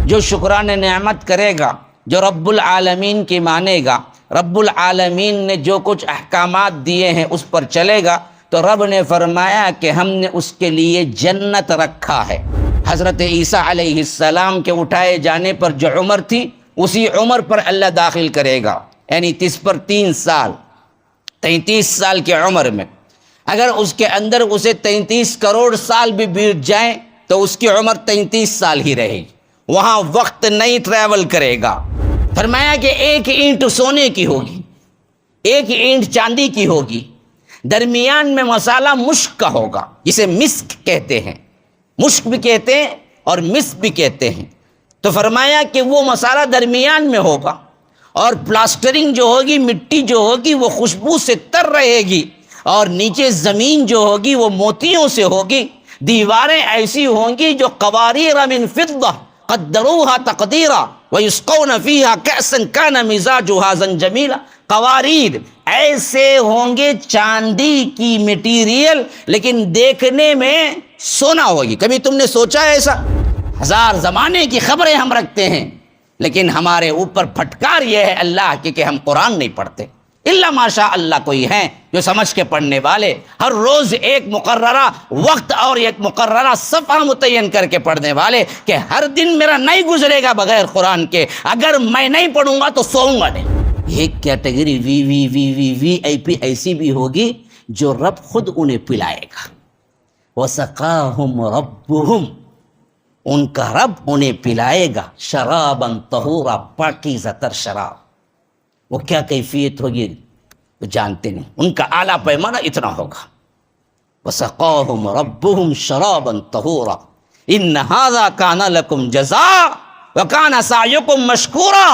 جو شکران نعمت کرے گا، جو رب العالمین کی مانے گا، رب العالمین نے جو کچھ احکامات دیے ہیں اس پر چلے گا، تو رب نے فرمایا کہ ہم نے اس کے لیے جنت رکھا ہے۔ حضرت عیسیٰ علیہ السلام کے اٹھائے جانے پر جو عمر تھی، اسی عمر پر اللہ داخل کرے گا، یعنی 3 سال، 33 سال کی عمر میں۔ اگر اس کے اندر اسے 33 کروڑ سال بھی بیت جائیں تو اس کی عمر 33 سال ہی رہے گی، وہاں وقت نہیں ٹریول کرے گا۔ فرمایا کہ 1 اینٹ سونے کی ہوگی، 1 اینٹ چاندی کی ہوگی، درمیان میں مسالہ مشک کا ہوگا، جسے مسک کہتے ہیں، مشک بھی کہتے ہیں اور مسک بھی کہتے ہیں۔ تو فرمایا کہ وہ مسالہ درمیان میں ہوگا، اور پلاسٹرنگ جو ہوگی، مٹی جو ہوگی، وہ خوشبو سے تر رہے گی، اور نیچے زمین جو ہوگی وہ موتیوں سے ہوگی۔ دیواریں ایسی ہوں گی جو قواریر من فضہ قدروها تقدیرا ویسقون فیہا کأسا کان مزاجها زنجبیلا۔ قواریر ایسے ہوں گے چاندی کی مٹیریل، لیکن دیکھنے میں سونا ہوگی۔ کبھی تم نے سوچا ہے ایسا؟ 1000 زمانے کی خبریں ہم رکھتے ہیں، لیکن ہمارے اوپر پھٹکار یہ ہے اللہ کی کہ ہم قرآن نہیں پڑھتے۔ الا ماشاء اللہ کوئی ہیں جو سمجھ کے پڑھنے والے، ہر روز ایک مقررہ وقت اور ایک مقررہ صفحہ متعین کر کے پڑھنے والے، کہ ہر دن میرا نہیں گزرے گا بغیر قرآن کے، اگر میں نہیں پڑھوں گا تو سوؤں گا نہیں۔ ایک کیٹیگری وی آئی پی ایسی بھی ہوگی جو رب خود انہیں پلائے گا۔ وَسَقَاهُمْ رَبُّهُمْ، ان کا رب انہیں پلائے گا شراباً طہورا، پاکیزہ تر شراب۔ وہ کیا کیفیت ہوگی وہ جانتے نہیں، ان کا اعلیٰ پیمانہ اتنا ہوگا۔ وَسَقَاهُمْ رَبُّهُمْ شَرَابًا طَهُورًا إِنَّ هَذَا كَانَ لَكُمْ جَزَاءً وَكَانَ سَعْيُكُمْ مَشْكُورًا۔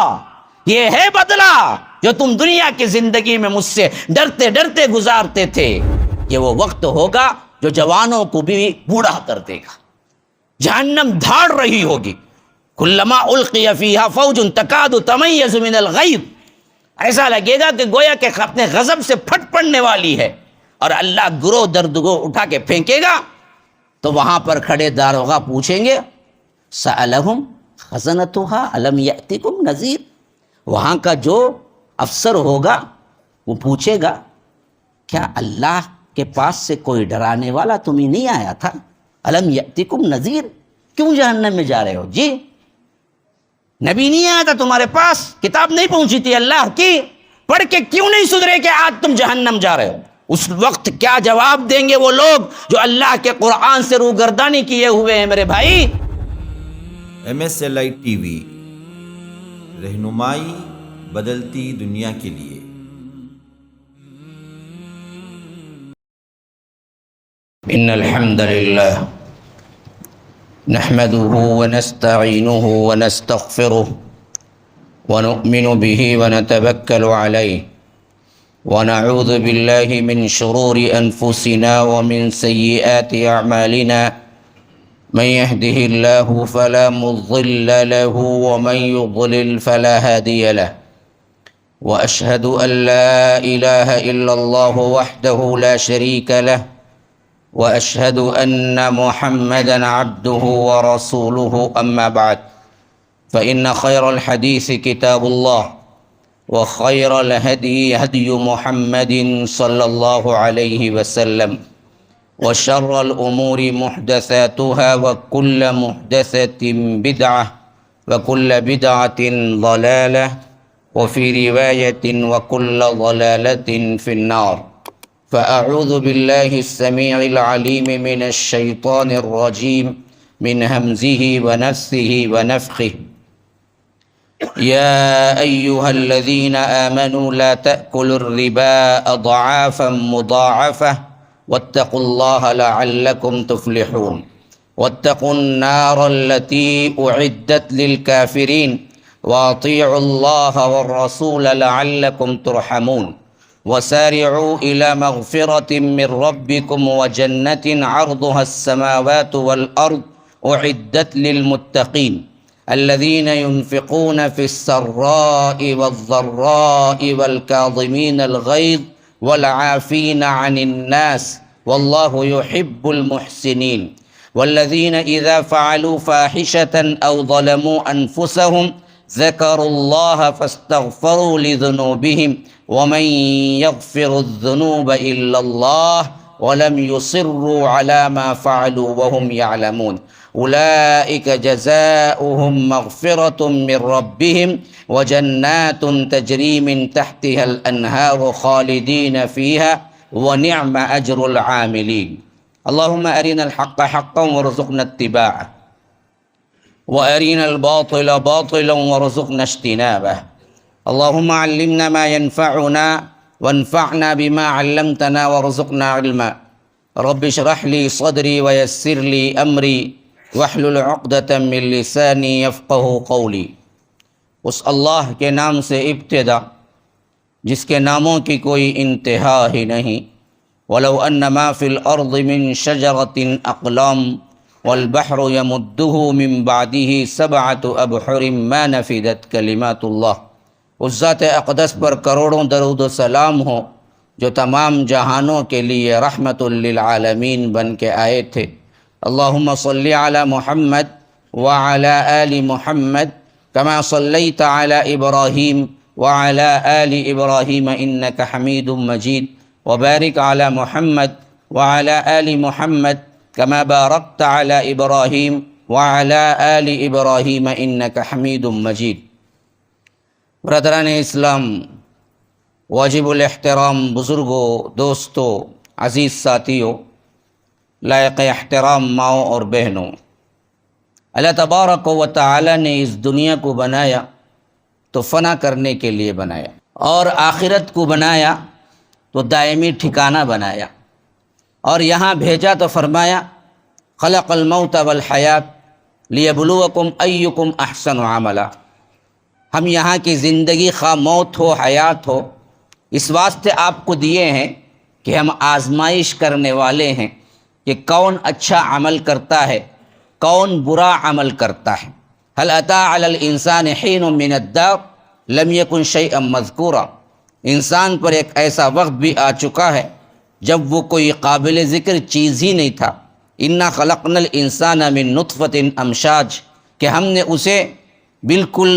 یہ ہے بدلہ جو تم دنیا کی زندگی میں مجھ سے ڈرتے ڈرتے گزارتے تھے۔ یہ وہ وقت ہوگا جو جوانوں کو بھی بوڑھا کر دے گا۔ جہنم دھاڑ رہی ہوگی، کلما القی فیہا فوج تکاد تمیز من الغیظ، ایسا لگے گا کہ گویا کہ اپنے غضب سے پھٹ پڑنے والی ہے، اور اللہ گروہ در گروہ اٹھا کے پھینکے گا۔ تو وہاں پر کھڑے داروغہ پوچھیں گے سألہم خزنتها الم یأتکم نذیر، وہاں کا جو افسر ہوگا وہ پوچھے گا کیا اللہ کے پاس سے کوئی ڈرانے والا تمہیں نہیں آیا تھا؟ الم یأتکم نذیر، کیوں جہنم میں جا رہے ہو جی؟ نبی نہیں آیا تھا تمہارے پاس؟ کتاب نہیں پہنچی تھی اللہ کی؟ پڑھ کے کیوں نہیں سدھرے کہ آج تم جہنم جا رہے ہو؟ اس وقت کیا جواب دیں گے وہ لوگ جو اللہ کے قرآن سے روگردانی کیے ہوئے ہیں میرے بھائی؟ MSLI TV، رہنمائی بدلتی دنیا کے لیے۔ ان الحمد للہ نحمده ونستعینه ونستغفره ونؤمن به ونتوکل علیہ ونعوذ باللہ من شرور انفسنا ومن سیئات اعمالنا، من يهده الله فلا مضل له ومن يضلل فلا هادي له، واشهد ان لا اله الا الله وحده لا شريك له، واشهد ان محمدا عبده ورسوله، اما بعد فان خير الحديث كتاب الله، وخير الهدي هدي محمد صلى الله عليه وسلم، وشر الامور محدثاتها وكل محدثة بدعة وكل بدعة ضلالة، وفي رواية وكل ضلالة في النار۔ فأعوذ بالله السميع العليم من الشيطان الرجيم من همزه ونفثه ونفخه۔ يا أيها الذين آمنوا لا تأكلوا الربا أضعافا مضاعفة واتقوا الله لعلكم تفلحون، واتقوا النار التي أعدت للكافرين، وأطيعوا الله والرسول لعلكم ترحمون، وسارعوا إلى مغفرة من ربكم وجنة عرضها السماوات والأرض أعدت للمتقين الذين ينفقون في السراء والضراء والكاظمين الغيظ والعافين عن الناس والله يحب المحسنين۔ والذین اذا فعلوا فاحشة او ظلموا انفسهم ذکروا اللہ فاستغفروا لذنوبهم ومن يغفر الذنوب الا اللہ ولم يصروا على ما فعلوا وهم يعلمون اولئک جزاؤهم مغفرة من ربهم وجنات تجری من تحتها الانہار خالدین فیہا ونعم اجر العاملین اللہم ارنا الحق حقا وارزقنا اتباعه وارنا الباطل باطلا وارزقنا اجتنابه اللہم علمنا ما ينفعنا وانفعنا بما علمتنا وارزقنا علما رب اشرح لي صدري ويسر لي امري واحلل عقدة من لساني يفقهوا قولي۔ اس اللہ کے نام سے ابتدا جس کے ناموں کی کوئی انتہا ہی نہیں۔ وَلَوْ أَنَّ مَا فِي الْأَرْضِ مِن شَجَرَةٍ أَقْلَامٌ وَالْبَحْرُ يَمُدُّهُ مِن بَعْدِهِ سَبْعَةُ أَبْحُرٍ مَا نَفِدَتْ كَلِمَاتُ اللَّهِ۔ اس ذات اقدس پر کروڑوں درود و سلام ہو جو تمام جہانوں کے لیے رحمت للعالمین بن کے آئے تھے۔ اللہم صلی علی محمد وعلی آل محمد كما صليت على إبراهيم وعلى آل إبراهيم إنك حميد مجيد وبارك على محمد وعلى آل محمد كما باركت على إبراهيم وعلى آل إبراهيم إنك حميد مجيد۔ برادران اسلام، واجب الاحترام بزرگوں، دوستوں، عزیز ساتھیوں، لائق احترام ماؤں اور بہنوں، اللہ تبارک و تعالی نے اس دنیا کو بنایا تو فنا کرنے کے لیے بنایا، اور آخرت کو بنایا تو دائمی ٹھکانہ بنایا، اور یہاں بھیجا تو فرمایا خلق الموت والحیات لیبلوکم ایکم احسن عملا۔ ہم یہاں کی زندگی خواہ موت ہو حیات ہو اس واسطے آپ کو دیے ہیں کہ ہم آزمائش کرنے والے ہیں کہ کون اچھا عمل کرتا ہے، کون برا عمل کرتا ہے۔ هل اتى على الانسان حين من الدهر لم يكن شيئا مذكورا۔ انسان پر ایک ایسا وقت بھی آ چکا ہے جب وہ کوئی قابل ذکر چیز ہی نہیں تھا۔ انا خلقنا الانسان من نطفة امشاج، کہ ہم نے اسے بالکل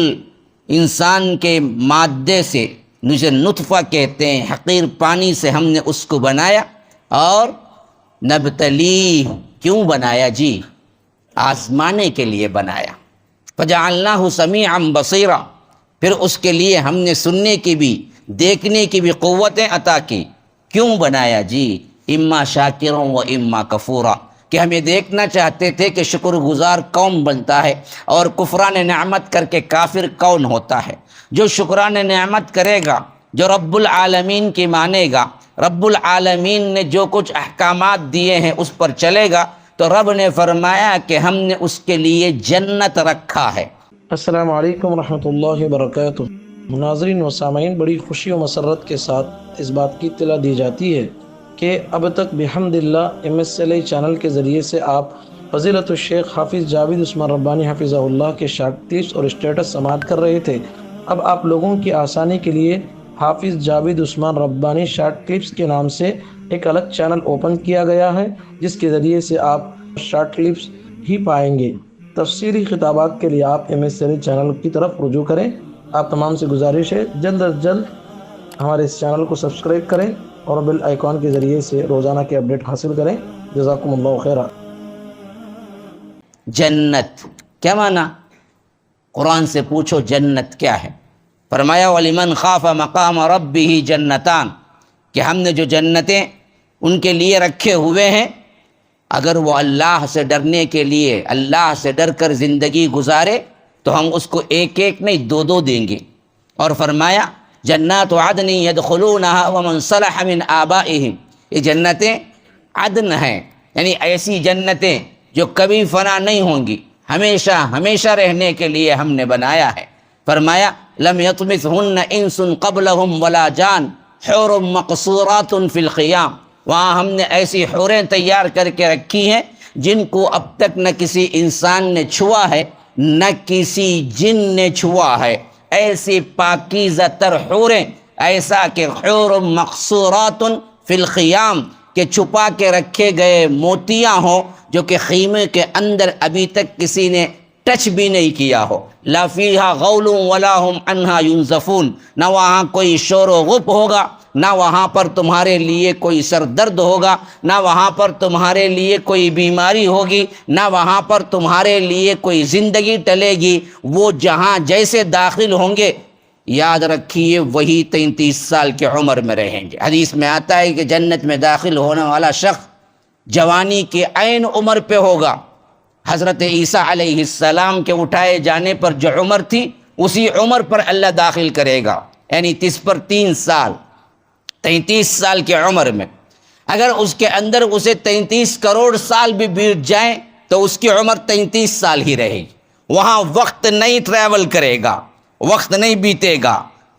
انسان کے مادے سے، جسے نطفہ کہتے ہیں، حقیر پانی سے ہم نے اس کو بنایا، اور نبتلی کیوں بنایا جی؟ آزمانے کے لیے بنایا۔ فجعلناہ سمیعا بصیرا، پھر اس کے لیے ہم نے سننے کی بھی دیکھنے کی بھی قوتیں عطا کی۔ کیوں بنایا جی؟ اما شاکرا و اما کفورا، کہ ہم یہ دیکھنا چاہتے تھے کہ شکر گزار کون بنتا ہے اور کفران نعمت کر کے کافر کون ہوتا ہے۔ جو شکران نعمت کرے گا، جو رب العالمین کی مانے گا، رب العالمین نے جو کچھ احکامات دیے ہیں اس پر چلے گا، تو رب نے فرمایا کہ ہم نے اس کے لیے جنت رکھا ہے۔ السلام علیکم ورحمۃ اللہ وبرکاتہ۔ ناظرین و سامعین، بڑی خوشی و مسرت کے ساتھ اس بات کی اطلاع دی جاتی ہے کہ اب تک بحمد اللہ MSLI چینل کے ذریعے سے آپ فضیلت الشیخ حافظ جاوید عثمان ربانی حفظہ اللہ کے شارٹ کلپس اور اسٹیٹس سماعت کر رہے تھے۔ اب آپ لوگوں کی آسانی کے لیے حافظ جاوید عثمان ربانی شارٹ کلپس کے نام سے ایک الگ چینل اوپن کیا گیا ہے، جس کے ذریعے سے آپ شارٹ کلپس ہی پائیں گے۔ تفصیلی خطابات کے لیے آپ MSLI چینل کی طرف رجوع کریں۔ آپ تمام سے گزارش ہے جلد از جلد ہمارے اس چینل کو سبسکرائب کریں اور بیل آئیکن کے ذریعے سے روزانہ کے اپڈیٹ حاصل کریں۔ جزاکم اللہ خیرہ۔ جنت کیا معنی؟ قرآن سے پوچھو جنت کیا ہے؟ فرمایا وَلِمَنْ خَافَ مَقَامَ رَبِّهِ جَنَّتَانِ، کہ ہم نے جو جنتیں ان کے لیے رکھے ہوئے ہیں، اگر وہ اللہ سے ڈرنے کے لیے اللہ سے ڈر کر زندگی گزارے تو ہم اس کو ایک ایک نہیں دو دو دیں گے۔ اور فرمایا جنات عدن يدخلونها ومن صلح من آبائهم، یہ جنتیں عدن ہیں، یعنی ایسی جنتیں جو کبھی فنا نہیں ہوں گی، ہمیشہ ہمیشہ رہنے کے لیے ہم نے بنایا ہے۔ فرمایا لم يطمثهن انس قبلهم ولا جان حور مقصورات فی الخیام، وہاں ہم نے ایسی حوریں تیار کر کے رکھی ہیں جن کو اب تک نہ کسی انسان نے چھوا ہے نہ کسی جن نے چھوا ہے، ایسی پاکیزہ تر حوریں، ایسا کہ حور مقصورات فی الخیام، کہ چھپا کے رکھے گئے موتیاں ہوں جو کہ خیمے کے اندر ابھی تک کسی نے ٹچ بھی نہیں کیا ہو. لا فیہا غول ولا ہم عنہا ینزفون، نہ وہاں کوئی شور و غپ ہوگا، نہ وہاں پر تمہارے لیے کوئی سر درد ہوگا، نہ وہاں پر تمہارے لیے کوئی بیماری ہوگی، نہ وہاں پر تمہارے لیے کوئی زندگی ٹلے گی. وہ جہاں جیسے داخل ہوں گے یاد رکھیے وہی 33 سال کی عمر میں رہیں گے. حدیث میں آتا ہے کہ جنت میں داخل ہونے والا شخص جوانی کے عین عمر پہ ہوگا. حضرت عیسیٰ علیہ السلام کے اٹھائے جانے پر جو عمر تھی اسی عمر پر اللہ داخل کرے گا، یعنی 3 سال 33 سال کی عمر میں. اگر اس کے اندر اسے 33 کروڑ سال بھی بیت جائیں تو اس کی عمر 33 سال ہی رہے گی. وہاں وقت نہیں ٹریول کرے گا، وقت نہیں بیتے گا،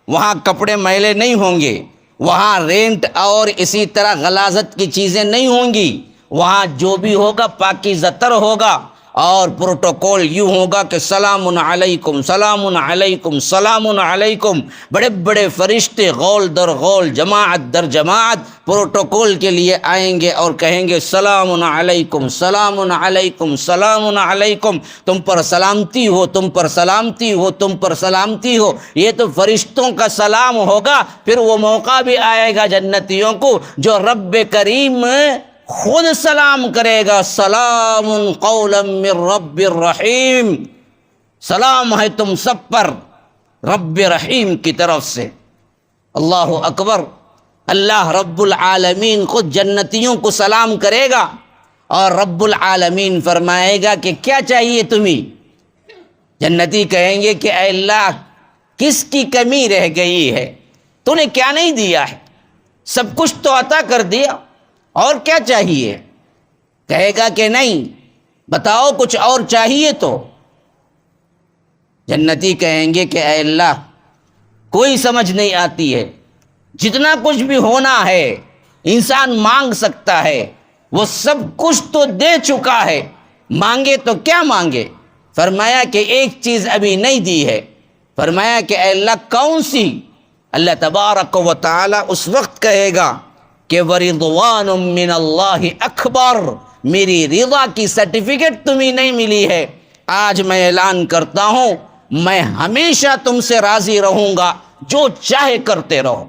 وہاں کپڑے میلے نہیں ہوں گے، وہاں رینٹ اور اسی طرح غلاظت کی چیزیں نہیں ہوں گی. وہاں جو بھی ہوگا پاکیزہ تر ہوگا اور پروٹوکول یوں ہوگا کہ سلام علیکم سلام علیکم سلام علیکم. بڑے بڑے فرشتے غول در غول جماعت در جماعت پروٹوکول کے لیے آئیں گے اور کہیں گے سلام علیکم سلام علیکم سلام علیکم. تم پر سلامتی ہو، تم پر سلامتی ہو، تم پر سلامتی ہو. یہ تو فرشتوں کا سلام ہوگا. پھر وہ موقع بھی آئے گا جنتیوں کو جو رب کریم خود سلام کرے گا، سلام قولا من رب الرحیم. سلام ہے تم سب پر رب رحیم کی طرف سے. اللہ اکبر. اللہ رب العالمین خود جنتیوں کو سلام کرے گا اور رب العالمین فرمائے گا کہ کیا چاہیے تمہیں. جنتی کہیں گے کہ اے اللہ کس کی کمی رہ گئی ہے، تو نے کیا نہیں دیا ہے، سب کچھ تو عطا کر دیا، اور کیا چاہیے. کہے گا کہ نہیں، بتاؤ کچھ اور چاہیے. تو جنتی کہیں گے کہ اے اللہ کوئی سمجھ نہیں آتی ہے، جتنا کچھ بھی ہونا ہے انسان مانگ سکتا ہے وہ سب کچھ تو دے چکا ہے، مانگے تو کیا مانگے. فرمایا کہ ایک چیز ابھی نہیں دی ہے. فرمایا کہ اے اللہ کون سی. اللہ تبارک و تعالی اس وقت کہے گا کہ وَرِضْوَانٌ مِّنَ اللَّهِ اکبر، میری رضا کی سرٹیفکیٹ تمہیں نہیں ملی ہے. آج میں اعلان کرتا ہوں میں ہمیشہ تم سے راضی رہوں گا. جو چاہے کرتے رہو،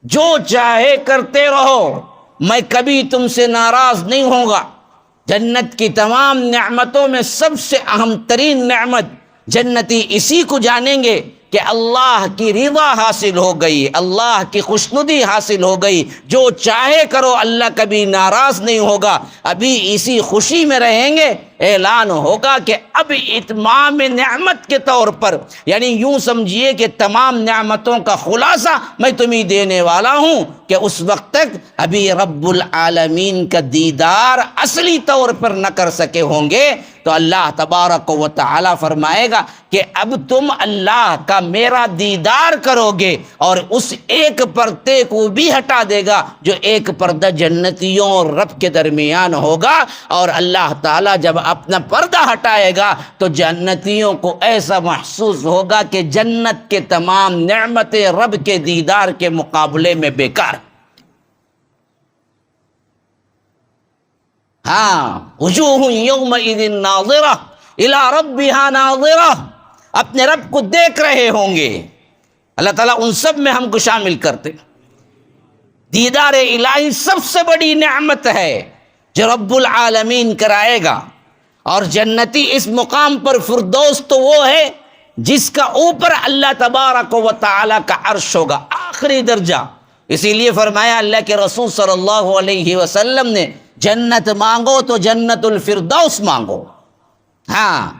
جو چاہے کرتے رہو، میں کبھی تم سے ناراض نہیں ہوں گا. جنت کی تمام نعمتوں میں سب سے اہم ترین نعمت جنتی اسی کو جانیں گے کہ اللہ کی رضا حاصل ہو گئی، اللہ کی خوشنودی حاصل ہو گئی. جو چاہے کرو اللہ کبھی ناراض نہیں ہوگا. ابھی اسی خوشی میں رہیں گے. اعلان ہوگا کہ اب اتمام نعمت کے طور پر، یعنی یوں سمجھیے کہ تمام نعمتوں کا خلاصہ میں تمہیں دینے والا ہوں کہ اس وقت تک ابھی رب العالمین کا دیدار اصلی طور پر نہ کر سکے ہوں گے. تو اللہ تبارک و تعالی فرمائے گا کہ اب تم اللہ کا میرا دیدار کرو گے اور اس ایک پردے کو بھی ہٹا دے گا جو ایک پردہ جنتیوں اور رب کے درمیان ہوگا. اور اللہ تعالیٰ جب اپنا پردہ ہٹائے گا تو جنتیوں کو ایسا محسوس ہوگا کہ جنت کے تمام نعمتیں رب کے دیدار کے مقابلے میں بیکار. ہاں، وجوہ یومئذ ناظرہ الی ربہا ناظرہ، اپنے رب کو دیکھ رہے ہوں گے. اللہ تعالیٰ ان سب میں ہم کو شامل کرتے. دیدار الہی سب سے بڑی نعمت ہے جو رب العالمین کرائے گا. اور جنتی اس مقام پر فردوس تو وہ ہے جس کا اوپر اللہ تبارک و تعالی کا عرش ہوگا، آخری درجہ. اسی لیے فرمایا اللہ کے رسول صلی اللہ علیہ وسلم نے جنت مانگو تو جنت الفردوس مانگو. ہاں،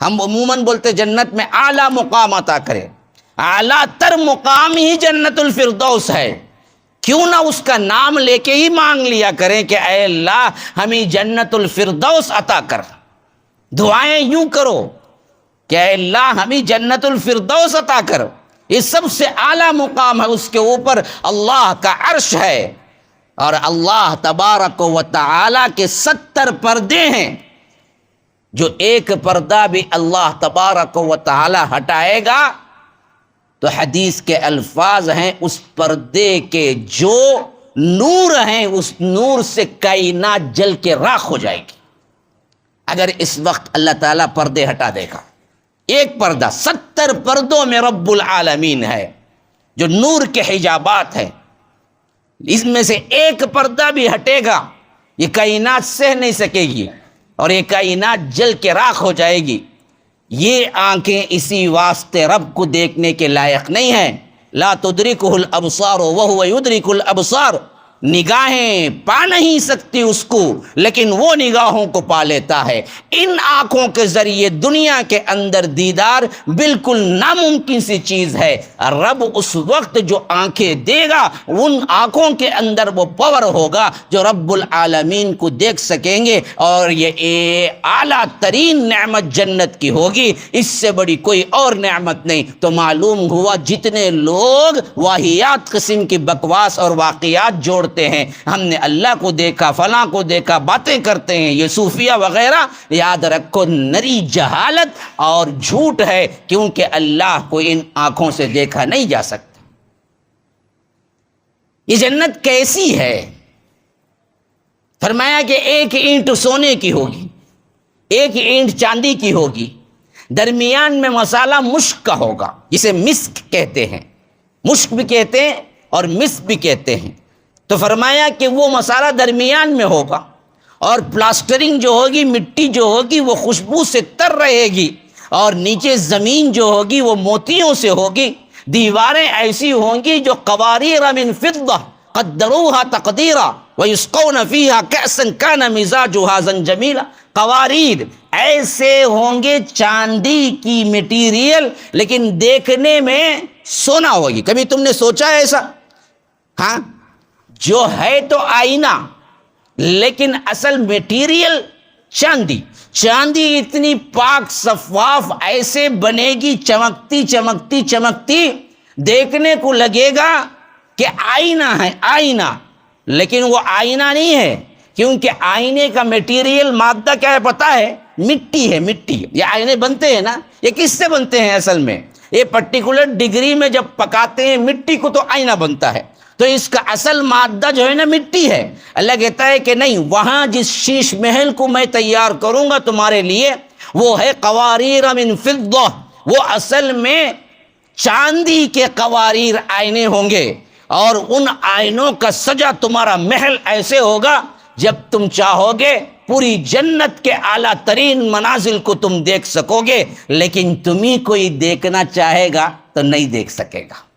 ہم عموماً بولتے جنت میں اعلیٰ مقام عطا کرے. اعلیٰ تر مقام ہی جنت الفردوس ہے. کیوں نہ اس کا نام لے کے ہی مانگ لیا کریں کہ اے اللہ ہمیں جنت الفردوس عطا کر. دعائیں یوں کرو کہ اے اللہ ہمیں جنت الفردوس عطا کر. یہ سب سے اعلیٰ مقام ہے، اس کے اوپر اللہ کا عرش ہے اور اللہ تبارک و تعالی کے 70 پردے ہیں جو ایک پردہ بھی اللہ تبارک و تعالی ہٹائے گا تو حدیث کے الفاظ ہیں اس پردے کے جو نور ہیں، اس نور سے کائنات جل کے راکھ ہو جائے گی۔ اگر اس وقت اللہ تعالیٰ پردے ہٹا دے گا، ایک پردہ 70 پردوں میں رب العالمین ہے جو نور کے حجابات ہیں، اس میں سے ایک پردہ بھی ہٹے گا، یہ کائنات سہ نہیں سکے گی اور یہ کائنات جل کے راکھ ہو جائے گی۔ یہ آنکھیں اسی واسطے رب کو دیکھنے کے لائق نہیں ہیں۔ لا تدرکہ الابصار وہو یدرک الابصار، نگاہیں پا نہیں سکتی اس کو لیکن وہ نگاہوں کو پا لیتا ہے۔ ان آنکھوں کے ذریعے دنیا کے اندر دیدار بالکل ناممکن سی چیز ہے۔ رب اس وقت جو آنکھیں دے گا، ان آنکھوں کے اندر وہ پاور ہوگا جو رب العالمین کو دیکھ سکیں گے، اور یہ اعلیٰ ترین نعمت جنت کی ہوگی، اس سے بڑی کوئی اور نعمت نہیں۔ تو معلوم ہوا جتنے لوگ واہیات قسم کی بکواس اور واقعات جوڑ ہیں، ہم نے اللہ کو دیکھا، فلاں کو دیکھا، باتیں کرتے ہیں، یہ صوفیہ وغیرہ، یاد رکھو نری جہالت اور جھوٹ ہے، کیونکہ اللہ کو ان آنکھوں سے دیکھا نہیں جا سکتا۔ یہ جنت کیسی ہے؟ فرمایا کہ ایک اینٹ سونے کی ہوگی، ایک اینٹ چاندی کی ہوگی، درمیان میں مسالہ مشک کا ہوگا، جسے مسک کہتے ہیں، مشک بھی کہتے ہیں اور مسک بھی کہتے ہیں۔ تو فرمایا کہ وہ مسالہ درمیان میں ہوگا، اور پلاسٹرنگ جو ہوگی، مٹی جو ہوگی، وہ خوشبو سے تر رہے گی، اور نیچے زمین جو ہوگی وہ موتیوں سے ہوگی، دیواریں ایسی ہوں گی جو قواریر من فضہ قدروها تقدیرا ویسقون فیہا کأسا کان مزاجها زنجبیلا، قواریر ایسے ہوں گے چاندی کی میٹیریل، لیکن دیکھنے میں سونا ہوگی۔ کبھی تم نے سوچا ہے ایسا؟ ہاں، جو ہے تو آئینہ لیکن اصل میٹیریل چاندی۔ چاندی اتنی پاک صفاف ایسے بنے گی، چمکتی چمکتی چمکتی، دیکھنے کو لگے گا کہ آئینہ ہے، آئینہ، لیکن وہ آئینہ نہیں ہے، کیونکہ آئینے کا میٹیریل مادہ کیا ہے پتہ ہے؟ مٹی ہے، مٹی۔ یہ آئینے بنتے ہیں نا، یہ کس سے بنتے ہیں اصل میں؟ یہ پرٹیکولر ڈگری میں جب پکاتے ہیں مٹی کو تو آئینہ بنتا ہے، تو اس کا اصل مادہ جو ہے نا مٹی ہے۔ اللہ کہتا ہے کہ نہیں، وہاں جس شیش محل کو میں تیار کروں گا تمہارے لیے، وہ ہے قواریر من فضہ، وہ اصل میں چاندی کے قواریر آئینے ہوں گے، اور ان آئینوں کا سجا تمہارا محل ایسے ہوگا جب تم چاہو گے پوری جنت کے اعلیٰ ترین منازل کو تم دیکھ سکو گے، لیکن تمہیں کوئی دیکھنا چاہے گا تو نہیں دیکھ سکے گا۔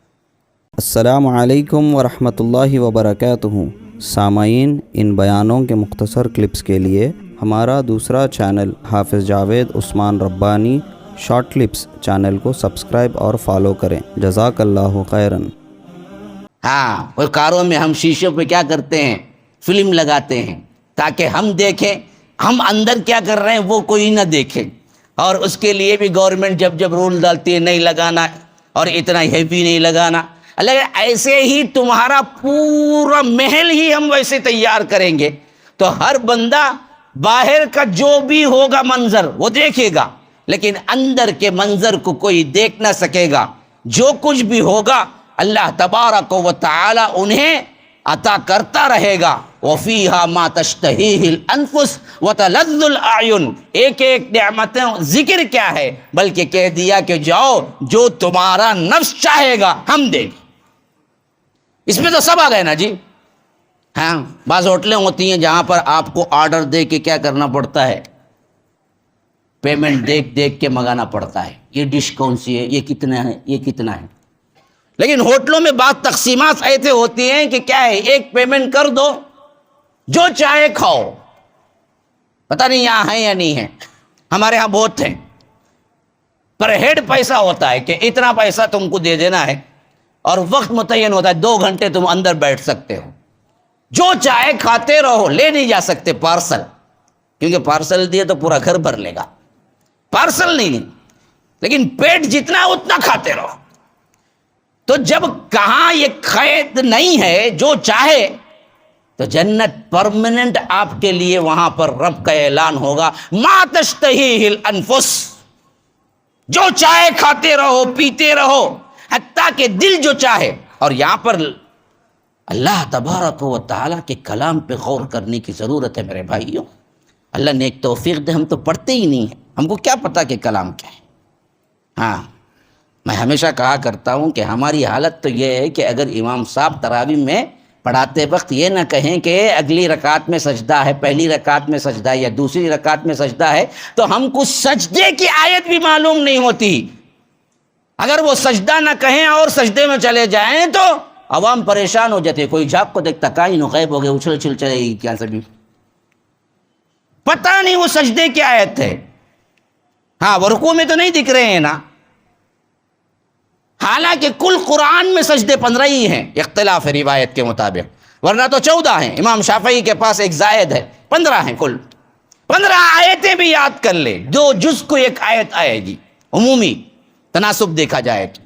السلام علیکم ورحمۃ اللہ وبرکاتہ۔ سامعین، ان بیانوں کے مختصر کلپس کے لیے ہمارا دوسرا چینل حافظ جاوید عثمان ربانی شارٹ کلپس چینل کو سبسکرائب اور فالو کریں۔ جزاک اللہ خیراً۔ ہاں، اور کاروں میں ہم شیشوں پہ کیا کرتے ہیں؟ فلم لگاتے ہیں تاکہ ہم دیکھیں ہم اندر کیا کر رہے ہیں، وہ کوئی نہ دیکھے، اور اس کے لیے بھی گورنمنٹ جب رول ڈالتی ہے نہیں لگانا اور اتنا ہیوی نہیں لگانا۔ اللہ ایسے ہی تمہارا پورا محل ہی ہم ویسے تیار کریں گے، تو ہر بندہ باہر کا جو بھی ہوگا منظر وہ دیکھے گا، لیکن اندر کے منظر کو کوئی دیکھ نہ سکے گا۔ جو کچھ بھی ہوگا اللہ تبارک و تعالی انہیں عطا کرتا رہے گا۔ وَفِيهَا مَا تَشْتَهِيهِ الْأَنفُسُ وَتَلَذُّ الْأَعْيُنُ، ایک ایک نعمتیں ذکر کیا ہے، بلکہ کہہ دیا کہ جاؤ جو تمہارا نفس چاہے گا ہم دیں گے۔ اس میں تو سب آ گئے نا جی۔ ہاں، بعض ہوٹلیں ہوتی ہیں جہاں پر آپ کو آرڈر دے کے کیا کرنا پڑتا ہے، پیمنٹ دیکھ دیکھ کے منگانا پڑتا ہے، یہ ڈش کون سی ہے، یہ کتنا ہے، یہ کتنا ہے۔ لیکن ہوٹلوں میں بعض تقسیمات ایسے ہوتی ہیں کہ کیا ہے، ایک پیمنٹ کر دو، جو چاہے کھاؤ۔ پتہ نہیں یہاں ہے یا نہیں ہے، ہمارے ہاں بہت ہیں، پر ہیڈ پیسہ ہوتا ہے کہ اتنا پیسہ تم کو دے دینا ہے، اور وقت متعین ہوتا ہے، 2 گھنٹے تم اندر بیٹھ سکتے ہو، جو چاہے کھاتے رہو، لے نہیں جا سکتے پارسل، کیونکہ پارسل دیے تو پورا گھر بھر لے گا، پارسل نہیں، لیکن پیٹ جتنا اتنا کھاتے رہو۔ تو جب کہاں یہ قید نہیں ہے، جو چاہے، تو جنت پرماننٹ آپ کے لیے وہاں پر رب کا اعلان ہوگا، ما تشتہیہ الانفس، جو چاہے کھاتے رہو، پیتے رہو، حتیٰ کہ دل جو چاہے۔ اور یہاں پر اللہ تبارک و تعالیٰ کے کلام پہ غور کرنے کی ضرورت ہے میرے بھائیوں. اللہ نے ایک توفیق دے, ہم تو پڑھتے ہی نہیں ہیں, ہم کو کیا پتہ کہ کلام کیا ہے. ہاں میں ہمیشہ کہا کرتا ہوں کہ ہماری حالت تو یہ ہے کہ اگر امام صاحب تراویح میں پڑھاتے وقت یہ نہ کہیں کہ اگلی رکعت میں سجدہ ہے, پہلی رکعت میں سجدہ ہے یا دوسری رکعت میں سجدہ ہے, تو ہم کو سجدے کی آیت بھی معلوم نہیں ہوتی. اگر وہ سجدہ نہ کہیں اور سجدے میں چلے جائیں تو عوام پریشان ہو جاتے, کوئی جھاگ کو دیکھتا کہیں نو غائب ہو گئے, اچھل اچھل چلے گی کیا سبھی, پتہ نہیں وہ سجدے کی آیت ہے. ہاں وہ رکوع میں تو نہیں دکھ رہے ہیں نا, حالانکہ کل قرآن میں سجدے 15 ہی ہیں اختلاف ہے روایت کے مطابق, ورنہ تو 14 ہیں. امام شافعی کے پاس ایک زائد ہے, 15 ہیں کل. 15 آیتیں بھی یاد کر لے, 2 جز کو ایک آیت آئے گی, عمومی تناسب دیکھا جائے تو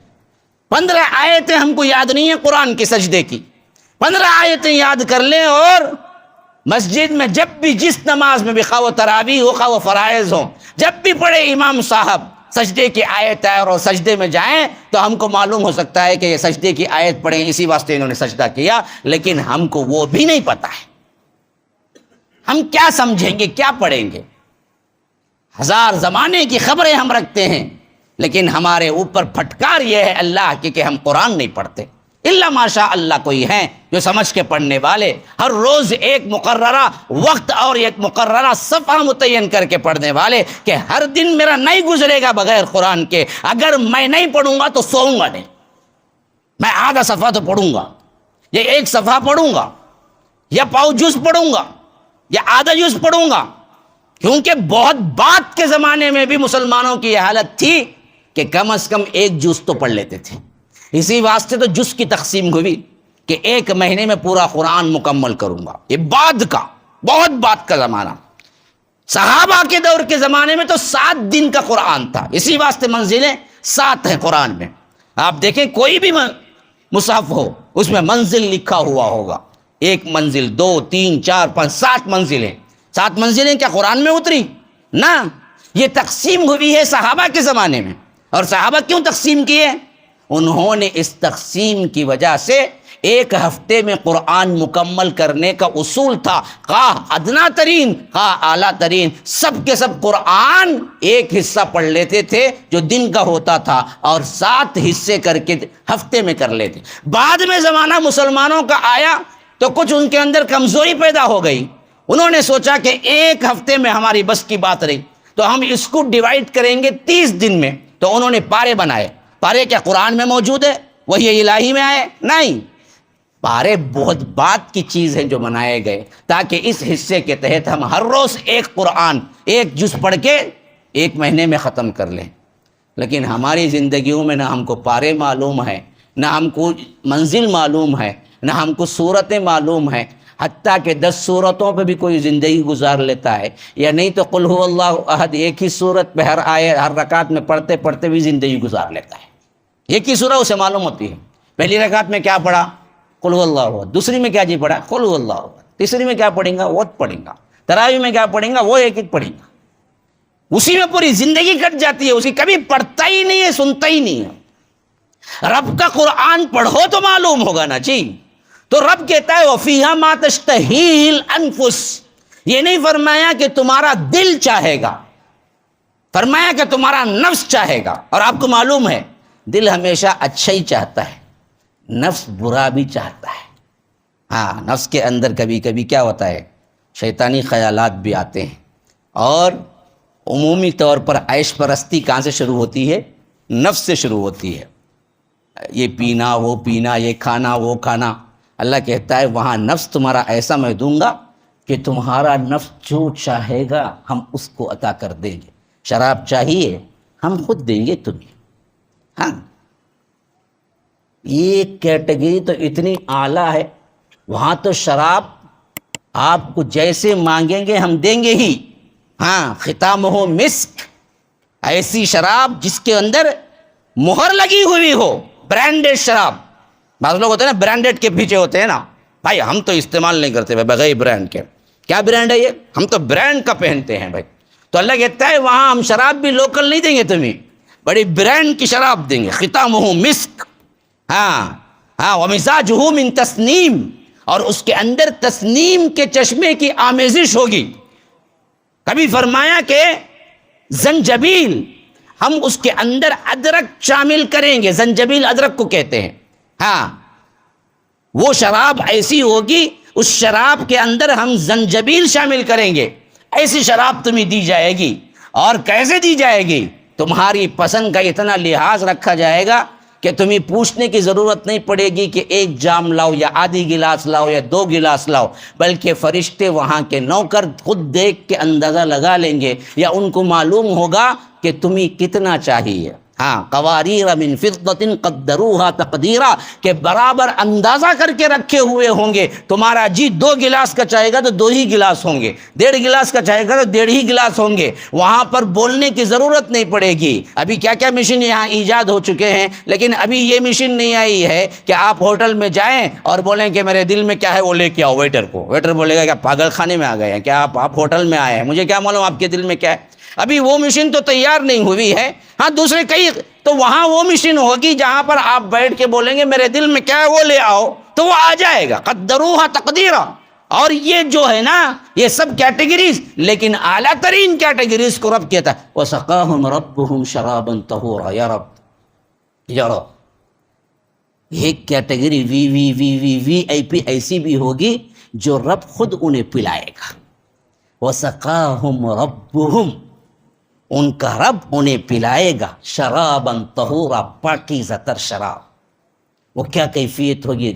15 آیتیں ہم کو یاد نہیں ہیں قرآن کے سجدے کی. 15 آیتیں یاد کر لیں اور مسجد میں جب بھی جس نماز میں بھی, خواہ وہ تراویح ہو خواہ وہ فرائض ہو, جب بھی پڑھے امام صاحب سجدے کی آیت ہے اور سجدے میں جائیں تو ہم کو معلوم ہو سکتا ہے کہ یہ سجدے کی آیت پڑھیں, اسی واسطے انہوں نے سجدہ کیا. لیکن ہم کو وہ بھی نہیں پتہ ہے, ہم کیا سمجھیں گے, کیا پڑھیں گے. 1000 زمانے کی خبریں ہم رکھتے ہیں, لیکن ہمارے اوپر پھٹکار یہ ہے اللہ کی کہ ہم قرآن نہیں پڑھتے. اللہ ماشاء اللہ کوئی ہیں جو سمجھ کے پڑھنے والے, ہر روز ایک مقررہ وقت اور ایک مقررہ صفحہ متعین کر کے پڑھنے والے, کہ ہر دن میرا نہیں گزرے گا بغیر قرآن کے. اگر میں نہیں پڑھوں گا تو سوؤں گا نہیں, میں آدھا صفحہ تو پڑھوں گا, یا 1 صفحہ پڑھوں گا, یا پاؤ جز پڑھوں گا, یا آدھا جز پڑھوں گا. کیونکہ بہت بعد کے زمانے میں بھی مسلمانوں کی یہ حالت تھی کہ کم از کم 1 جز تو پڑھ لیتے تھے. اسی واسطے تو جز کی تقسیم ہوئی کہ 1 مہینے میں پورا قرآن مکمل کروں گا. یہ بعد کا, بہت بعد کا زمانہ. صحابہ کے دور کے زمانے میں تو 7 دن کا قرآن تھا, اسی واسطے منزلیں 7 ہیں قرآن میں. آپ دیکھیں کوئی بھی مصحف ہو اس میں منزل لکھا ہوا ہوگا, 1 منزل 2 3 4 5 7 منزلیں. 7 منزلیں کیا قرآن میں اتری؟ نہ, یہ تقسیم ہوئی ہے صحابہ کے زمانے میں. اور صحابہ کیوں تقسیم کیے؟ انہوں نے اس تقسیم کی وجہ سے 1 ہفتے میں قرآن مکمل کرنے کا اصول تھا. خواہ ادنا ترین خواہ اعلیٰ ترین, سب کے سب قرآن ایک حصہ پڑھ لیتے تھے جو دن کا ہوتا تھا, اور 7 حصے کر کے ہفتے میں کر لیتے. بعد میں زمانہ مسلمانوں کا آیا تو کچھ ان کے اندر کمزوری پیدا ہو گئی. انہوں نے سوچا کہ 1 ہفتے میں ہماری بس کی بات رہی تو ہم اس کو ڈیوائیڈ کریں گے 30 دن میں. تو انہوں نے پارے بنائے. پارے کیا قرآن میں موجود ہے, وہی الہی میں آئے؟ نہیں, پارے بہت بات کی چیز ہیں جو بنائے گئے تاکہ اس حصے کے تحت ہم ہر روز 1 قرآن 1 جز پڑھ کے 1 مہینے میں ختم کر لیں. لیکن ہماری زندگیوں میں نہ ہم کو پارے معلوم ہے, نہ ہم کو منزل معلوم ہے, نہ ہم کو صورتیں معلوم ہیں. حتیٰ کہ 10 صورتوں پہ بھی کوئی زندگی گزار لیتا ہے, یا نہیں تو قل هو اللہ احد ایک ہی صورت پہ ہر رکعت میں پڑھتے پڑھتے بھی زندگی گزار لیتا ہے. ایک ہی سورہ اسے معلوم ہوتی ہے. پہلی رکعت میں کیا پڑھا؟ قل هو اللہ احد. دوسری میں کیا جی پڑھا؟ قل هو اللہ احد. تیسری میں کیا پڑھیں گا؟ وہ پڑھیں گا. تراویح میں کیا پڑھیں گا؟ وہ ایک ایک پڑھیں گا. اسی میں پوری زندگی کٹ جاتی ہے, اسی کبھی پڑھتا ہی نہیں ہے, سنتا ہی نہیں ہے. رب کا قرآن پڑھو تو معلوم ہوگا نا جی. تو رب کہتا ہے وَفِيهَا مَا تَشْتَهِي الْأَنفُسُ, یہ نہیں فرمایا کہ تمہارا دل چاہے گا, فرمایا کہ تمہارا نفس چاہے گا. اور آپ کو معلوم ہے دل ہمیشہ اچھا ہی چاہتا ہے, نفس برا بھی چاہتا ہے. ہاں, نفس کے اندر کبھی کبھی کیا ہوتا ہے, شیطانی خیالات بھی آتے ہیں. اور عمومی طور پر عیش پرستی کہاں سے شروع ہوتی ہے؟ نفس سے شروع ہوتی ہے. یہ پینا وہ پینا, یہ کھانا وہ کھانا. اللہ کہتا ہے وہاں نفس تمہارا ایسا میں دوں گا کہ تمہارا نفس جو چاہے گا ہم اس کو عطا کر دیں گے. شراب چاہیے ہم خود دیں گے تمہیں. ہاں, یہ کیٹیگری تو اتنی اعلیٰ ہے, وہاں تو شراب آپ کو جیسے مانگیں گے ہم دیں گے ہی. ہاں, ختامہ مسک, ایسی شراب جس کے اندر مہر لگی ہوئی ہو, برانڈڈ شراب. بعض لوگ ہوتے ہیں نا برانڈڈ کے پیچھے ہوتے ہیں نا, بھائی ہم تو استعمال نہیں کرتے بغیر برانڈ کے. کیا برانڈ ہے یہ؟ ہم تو برانڈ کا پہنتے ہیں بھائی. تو اللہ کہتا ہے وہاں ہم شراب بھی لوکل نہیں دیں گے تمہیں, بڑی برانڈ کی شراب دیں گے, ختامہ مسک. ہاں, ہاں ومزاجہ من تسنیم، اور اس کے اندر تسنیم کے چشمے کی آمیزش ہوگی. کبھی فرمایا کہ زنجبیل، ہم اس کے اندر ادرک شامل کریں گے. زنجبیل ادرک کو کہتے ہیں. ہاں وہ شراب ایسی ہوگی، اس شراب کے اندر ہم زنجبیل شامل کریں گے. ایسی شراب تمہیں دی جائے گی. اور کیسے دی جائے گی؟ تمہاری پسند کا اتنا لحاظ رکھا جائے گا کہ تمہیں پوچھنے کی ضرورت نہیں پڑے گی کہ ایک جام لاؤ یا آدھی گلاس لاؤ یا 2 گلاس لاؤ، بلکہ فرشتے وہاں کے نوکر خود دیکھ کے اندازہ لگا لیں گے، یا ان کو معلوم ہوگا کہ تمہیں کتنا چاہیے. ہاں قواریر من فضة قدروها تقدیرا، کہ برابر اندازہ کر کے رکھے ہوئے ہوں گے. تمہارا جی 2 گلاس کا چاہے گا تو 2 ہی گلاس ہوں گے، 1.5 گلاس کا چاہے گا تو 1.5 ہی گلاس ہوں گے. وہاں پر بولنے کی ضرورت نہیں پڑے گی. ابھی کیا کیا مشین یہاں ایجاد ہو چکے ہیں، لیکن ابھی یہ مشین نہیں آئی ہے کہ آپ ہوٹل میں جائیں اور بولیں کہ میرے دل میں کیا ہے وہ لے کے آؤ ویٹر کو. ویٹر بولے گا کیا پاگل خانے میں آ گئے ہیں کیا آپ ہوٹل میں آئے ہیں، مجھے کیا معلوم آپ کے دل میں کیا ہے. ابھی وہ مشین تو تیار نہیں ہوئی ہے. ہاں دوسرے کئی تو وہاں وہ مشین ہوگی جہاں پر آپ بیٹھ کے بولیں گے میرے دل میں کیا ہے وہ لے آؤ، تو وہ آ جائے گا. قدروها تقدیرا. اور یہ جو ہے نا یہ سب کیٹیگریز، لیکن اعلیٰ ترین کیٹیگریز کو رب کہتا ہے وَسَقَاهُمْ رَبُّهُمْ شَرَابًا طَهُورًا. یا رب ایک کیٹیگری وی آئی پی ایسی بھی ہوگی جو رب خود انہیں پلائے گا. وَسَقَاهُمْ رَبُّهُمْ، ان کا رب انہیں پلائے گا شراباً طہورا، پاکیزہ تر شراب. وہ کیا کیفیت ہوگی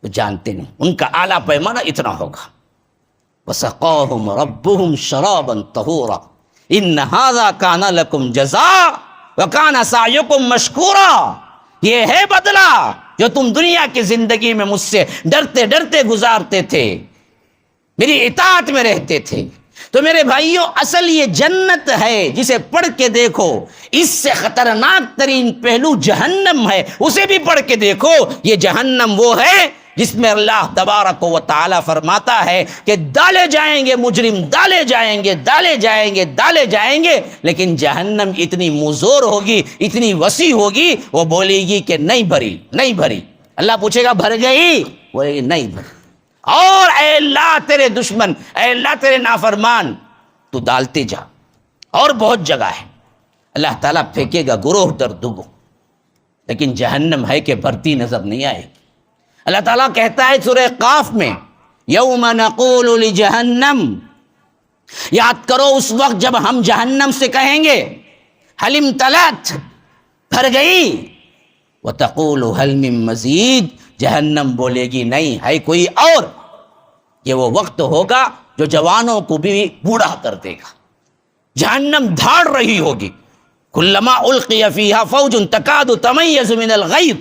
وہ جانتے نہیں، ان کا اعلیٰ پیمانہ اتنا ہوگا. وَسَقَاهُمْ رَبُّهُمْ شَرَابًا طَهُورًا إِنَّ هَذَا كَانَ لَكُمْ جَزَاءً وَكَانَ سَعْيُكُمْ مَشْكُورًا. یہ ہے بدلہ جو تم دنیا کی زندگی میں مجھ سے ڈرتے ڈرتے گزارتے تھے، میری اطاعت میں رہتے تھے. تو میرے بھائیوں اصل یہ جنت ہے جسے پڑھ کے دیکھو. اس سے خطرناک ترین پہلو جہنم ہے، اسے بھی پڑھ کے دیکھو. یہ جہنم وہ ہے جس میں اللہ تبارک و تعالی فرماتا ہے کہ ڈالے جائیں گے مجرم، ڈالے جائیں گے، ڈالے جائیں گے، ڈالے جائیں گے. لیکن جہنم اتنی مزور ہوگی، اتنی وسیع ہوگی، وہ بولے گی کہ نہیں بھری، نہیں بھری. اللہ پوچھے گا بھر گئی، بولے گی نہیں بھری. اور اے اللہ تیرے دشمن، اے اللہ تیرے نافرمان، تو ڈالتے جا. اور بہت جگہ ہے اللہ تعالیٰ پھینکے گا گروہ در دگو، لیکن جہنم ہے کہ بھرتی نظر نہیں آئے گی. اللہ تعالیٰ کہتا ہے سورہ قاف میں یوم نقول لجہنم، یاد کرو اس وقت جب ہم جہنم سے کہیں گے حل امتلأت، بھر گئی، وتقول حل من مزید، جہنم بولے گی نہیں ہے کوئی اور. یہ وہ وقت ہوگا جو جوانوں کو بھی بوڑھا کر دے گا. جہنم دھاڑ رہی ہوگی. کلما القی فیہا فوج تکاد تمیز من الغیظ،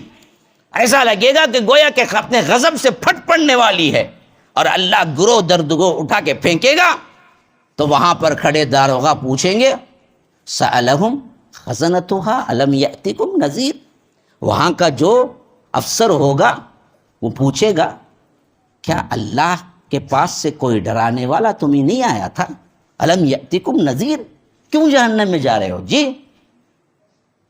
ایسا لگے گا کہ گویا کہ اپنے غضب سے پھٹ پڑنے والی ہے. اور اللہ گروہ در گروہ اٹھا کے پھینکے گا. تو وہاں پر کھڑے داروغہ پوچھیں گے سألہم خزنتها الم یأتکم نذیر. وہاں کا جو افسر ہوگا وہ پوچھے گا کیا اللہ کے پاس سے کوئی ڈرانے والا تمہیں نہیں آیا تھا؟ الم یأتکم نذیر، کیوں جہنم میں جا رہے ہو؟ جی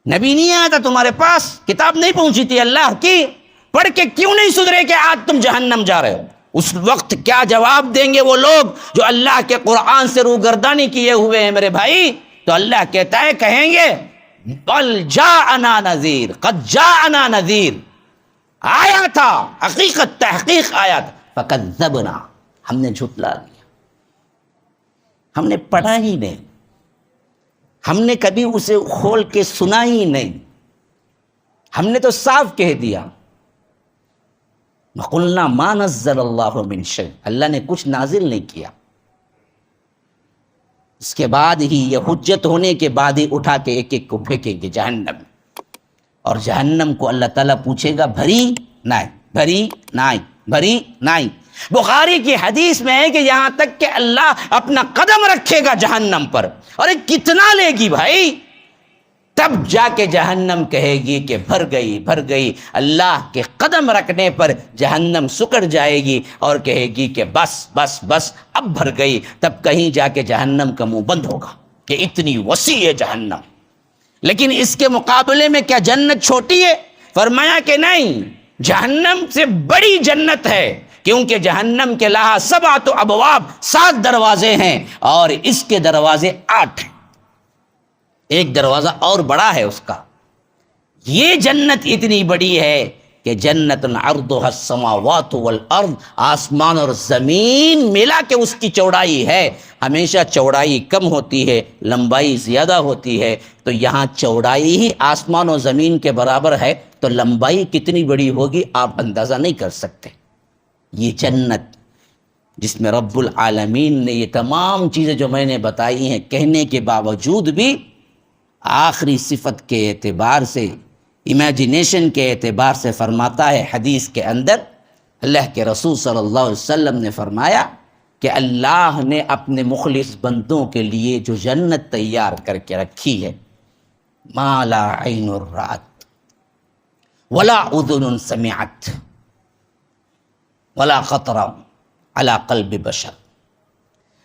نبی نہیں آیا تھا تمہارے پاس، کتاب نہیں پہنچی تھی اللہ کی، پڑھ کے کیوں نہیں سدھرے کہ آج تم جہنم جا رہے ہو؟ اس وقت کیا جواب دیں گے وہ لوگ جو اللہ کے قرآن سے روگردانی کیے ہوئے ہیں میرے بھائی؟ تو اللہ کہتا ہے کہیں گے بل جاءنا نذیر، قد جاءنا نذیر، آیا تھا، حقیقت تحقیق آیا تھا، فکذبنا، ہم نے جھٹلا دیا. ہم نے پڑھا ہی نہیں، ہم نے کبھی اسے کھول کے سنا ہی نہیں، ہم نے تو صاف کہہ دیا وَقُلْنَا مَا نَزَّلَ اللَّهُ مِنْ شَيْءٍ، اللہ نے کچھ نازل نہیں کیا. اس کے بعد ہی یہ حجت ہونے کے بعد ہی اٹھا کے ایک ایک کو پھینکیں گے جہنم. اور جہنم کو اللہ تعالیٰ پوچھے گا بھری نہیں، بھری نہیں، بھری نہیں. بخاری کی حدیث میں ہے کہ یہاں تک کہ اللہ اپنا قدم رکھے گا جہنم پر. اور کتنا لے گی بھائی؟ تب جا کے جہنم کہے گی کہ بھر گئی، بھر گئی. اللہ کے قدم رکھنے پر جہنم سکڑ جائے گی اور کہے گی کہ بس بس بس اب بھر گئی. تب کہیں جا کے جہنم کا منہ بند ہوگا کہ اتنی وسیع ہے جہنم. لیکن اس کے مقابلے میں کیا جنت چھوٹی ہے؟ فرمایا کہ نہیں، جہنم سے بڑی جنت ہے، کیونکہ جہنم کے لہا 7 ابواب، 7 دروازے ہیں، اور اس کے دروازے 8 ہیں، ایک دروازہ اور بڑا ہے اس کا۔ یہ جنت اتنی بڑی ہے کہ جنت عرضها السماوات والارض، آسمان اور زمین ملا کے اس کی چوڑائی ہے۔ ہمیشہ چوڑائی کم ہوتی ہے، لمبائی زیادہ ہوتی ہے، تو یہاں چوڑائی ہی آسمان و زمین کے برابر ہے، تو لمبائی کتنی بڑی ہوگی آپ اندازہ نہیں کر سکتے۔ یہ جنت جس میں رب العالمین نے یہ تمام چیزیں جو میں نے بتائی ہیں کہنے کے باوجود بھی آخری صفت کے اعتبار سے، امیجنیشن کے اعتبار سے فرماتا ہے حدیث کے اندر، اللہ کے رسول صلی اللہ علیہ وسلم نے فرمایا کہ اللہ نے اپنے مخلص بندوں کے لیے جو جنت تیار کر کے رکھی ہے، ما لا عین رأت ولا اذن سمعت ولا خطر علی قلب بشر۔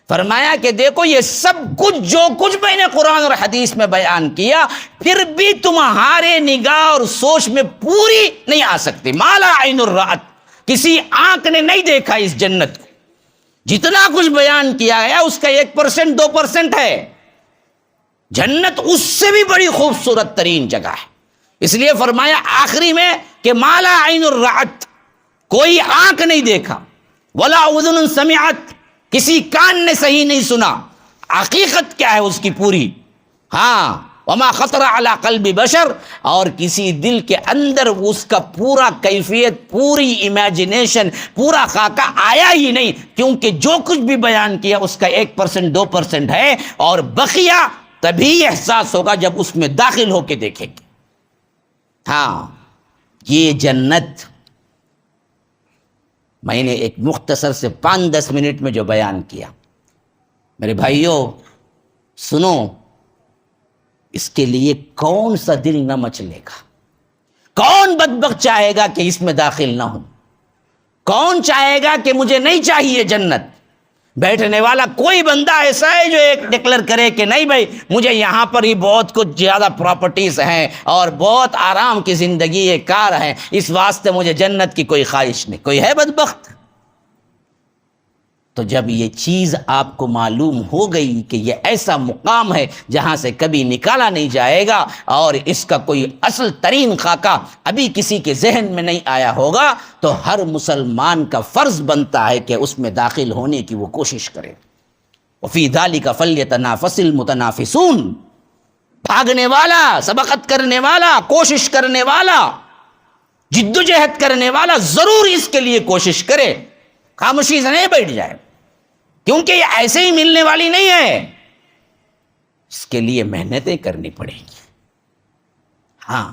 فرمایا کہ دیکھو یہ سب کچھ جو کچھ میں نے قرآن اور حدیث میں بیان کیا، پھر بھی تمہارے نگاہ اور سوچ میں پوری نہیں آ سکتی۔ ما لا عین رأت، کسی آنکھ نے نہیں دیکھا اس جنت کو، جتنا کچھ بیان کیا گیا اس کا 1% 2% ہے۔ جنت اس سے بھی بڑی خوبصورت ترین جگہ ہے، اس لیے فرمایا آخری میں کہ ما لا عین رأت، کوئی آنکھ نہیں دیکھا، ولا اذن سمعت، کسی کان نے صحیح نہیں سنا، حقیقت کیا ہے اس کی پوری، ہاں، وما خطر علی قلب بشر، اور کسی دل کے اندر اس کا پورا کیفیت، پوری امیجنیشن، پورا خاکہ آیا ہی نہیں، کیونکہ جو کچھ بھی بیان کیا اس کا 1% 2% ہے، اور بقیہ تبھی احساس ہوگا جب اس میں داخل ہو کے دیکھیں گے۔ ہاں، یہ جنت میں نے ایک مختصر سے 5-10 منٹ میں جو بیان کیا، میرے بھائیوں سنو، اس کے لیے کون سا دل نہ مچلے گا؟ کون بدبخت چاہے گا کہ اس میں داخل نہ ہوں؟ کون چاہے گا کہ مجھے نہیں چاہیے جنت؟ بیٹھنے والا کوئی بندہ ایسا ہے جو ایک ڈکلیئر کرے کہ نہیں بھائی مجھے یہاں پر ہی بہت کچھ زیادہ پراپرٹیز ہیں اور بہت آرام کی زندگی کار ہے، اس واسطے مجھے جنت کی کوئی خواہش نہیں؟ کوئی ہے بدبخت؟ تو جب یہ چیز آپ کو معلوم ہو گئی کہ یہ ایسا مقام ہے جہاں سے کبھی نکالا نہیں جائے گا، اور اس کا کوئی اصل ترین خاکہ ابھی کسی کے ذہن میں نہیں آیا ہوگا، تو ہر مسلمان کا فرض بنتا ہے کہ اس میں داخل ہونے کی وہ کوشش کرے۔ وفی ذالک فلیتنافس المتنافسون، بھاگنے والا، سبقت کرنے والا، کوشش کرنے والا، جدوجہد کرنے والا ضرور اس کے لیے کوشش کرے، خاموشی سے نہیں بیٹھ جائے، کیونکہ یہ ایسے ہی ملنے والی نہیں ہے، اس کے لیے محنتیں کرنی پڑیں گی۔ ہاں،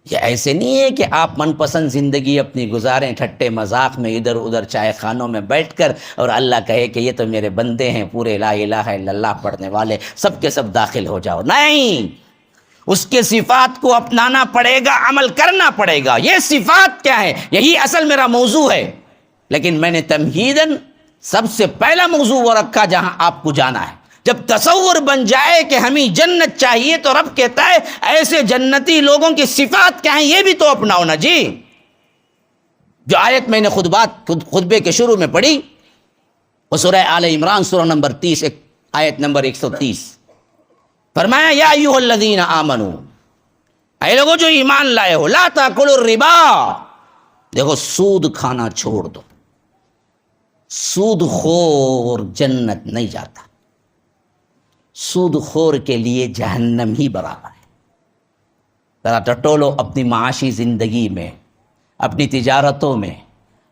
یہ ایسے نہیں ہے کہ آپ من پسند زندگی اپنی گزاریں ٹھٹے مذاق میں ادھر ادھر چائے خانوں میں بیٹھ کر، اور اللہ کہے کہ یہ تو میرے بندے ہیں پورے لا الہ الا اللہ پڑھنے والے، سب کے سب داخل ہو جاؤ۔ نہیں، اس کے صفات کو اپنانا پڑے گا، عمل کرنا پڑے گا۔ یہ صفات کیا ہے؟ یہی اصل میرا موضوع ہے، لیکن میں نے تمہیداً سب سے پہلا موضوع وہ رکھا جہاں آپ کو جانا ہے۔ جب تصور بن جائے کہ ہمیں جنت چاہیے تو رب کہتا ہے ایسے جنتی لوگوں کی صفات کیا ہیں یہ بھی تو اپناؤ نا جی۔ جو آیت میں نے خطبے کے شروع میں پڑھی وہ سورہ آل عمران سورہ نمبر 30 آیت نمبر 130، فرمایا یا ایھا الذین آمنو، اے لوگوں جو ایمان لائے ہو، لا تاکلوا الربا، دیکھو سود کھانا چھوڑ دو۔ سود خور جنت نہیں جاتا، سود خور کے لیے جہنم ہی برابر ہے۔ ذرا ٹٹولو اپنی معاشی زندگی میں، اپنی تجارتوں میں،